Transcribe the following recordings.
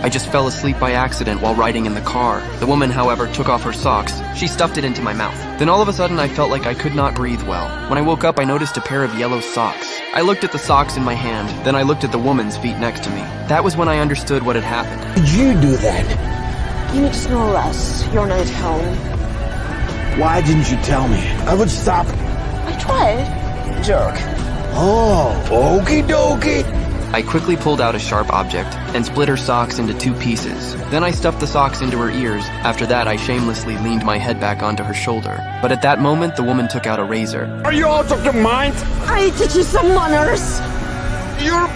I just fell asleep by accident while riding in the car. The woman, however, took off her socks. She stuffed it into my mouth. Then all of a sudden, I felt like I could not breathe well. When I woke up, I noticed a pair of yellow socks. I looked at the socks in my hand, then I looked at the woman's feet next to me. That was when I understood what had happened. Did you do that? You need to know less. You're not at home. Why didn't you tell me? I would stop. I tried. Jerk. Oh, okie dokie. I quickly pulled out a sharp object and split her socks into 2 pieces. Then I stuffed the socks into her ears. After that, I shamelessly leaned my head back onto her shoulder. But at that moment, the woman took out a razor. Are you out of your mind? I teach you some manners. You're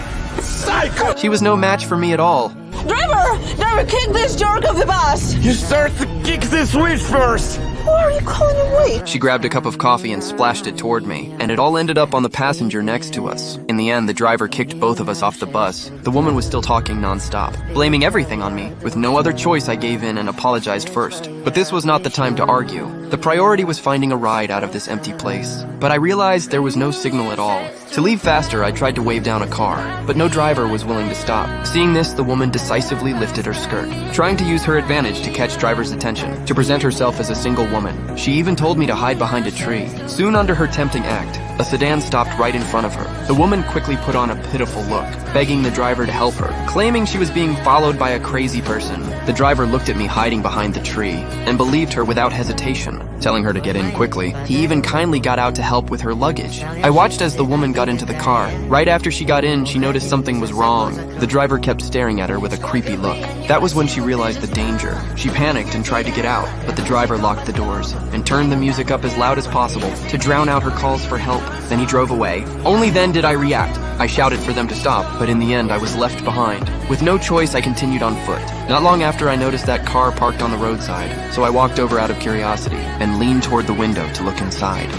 psycho. She was no match for me at all. Driver, kick this jerk off the bus. You start to kick this witch first. Who are you calling a witch? She grabbed a cup of coffee and splashed it toward me, and it all ended up on the passenger next to us. In the end, the driver kicked both of us off the bus. The woman was still talking nonstop, blaming everything on me. With no other choice, I gave in and apologized first. But this was not the time to argue. The priority was finding a ride out of this empty place. But I realized there was no signal at all. To leave faster, I tried to wave down a car, but no driver was willing to stop. Seeing this, the woman decisively lifted her skirt, trying to use her advantage to catch driver's attention, to present herself as a single woman. She even told me to hide behind a tree. Soon under her tempting act, a sedan stopped right in front of her. The woman quickly put on a pitiful look, begging the driver to help her, claiming she was being followed by a crazy person. The driver looked at me hiding behind the tree and believed her without hesitation, telling her to get in quickly. He even kindly got out to help with her luggage. I watched as the woman got into the car. Right after she got in, she noticed something was wrong. The driver kept staring at her with a creepy look. That was when she realized the danger. She panicked and tried to get out, but the driver locked the doors and turned the music up as loud as possible to drown out her calls for help. Then he drove away. Only then did I react. I shouted for them to stop, but in the end I was left behind. With no choice, I continued on foot. Not long after, I noticed that car parked on the roadside, so I walked over out of curiosity and leaned toward the window to look inside.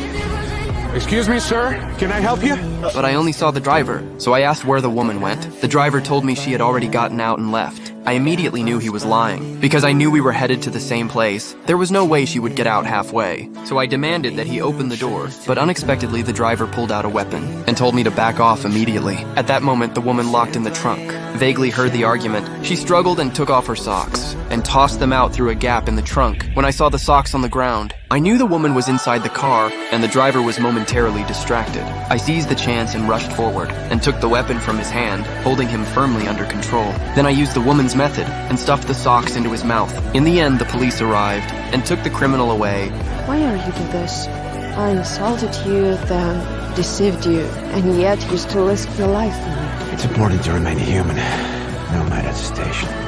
Excuse me, sir. Can I help you? But I only saw the driver, so I asked where the woman went. The driver told me she had already gotten out and left. I immediately knew he was lying, because I knew we were headed to the same place. There was no way she would get out halfway, so I demanded that he open the door. But unexpectedly, the driver pulled out a weapon and told me to back off immediately. At that moment, the woman locked in the trunk vaguely heard the argument. She struggled and took off her socks and tossed them out through a gap in the trunk. When I saw the socks on the ground, I knew the woman was inside the car and the driver was momentarily distracted. I seized the chance and rushed forward and took the weapon from his hand, holding him firmly under control. Then I used the woman's method and stuffed the socks into his mouth. In the end, the police arrived and took the criminal away. Why are you doing this? I insulted you, then deceived you, and yet you still risk your life for me. It's important to remain human, no matter the station.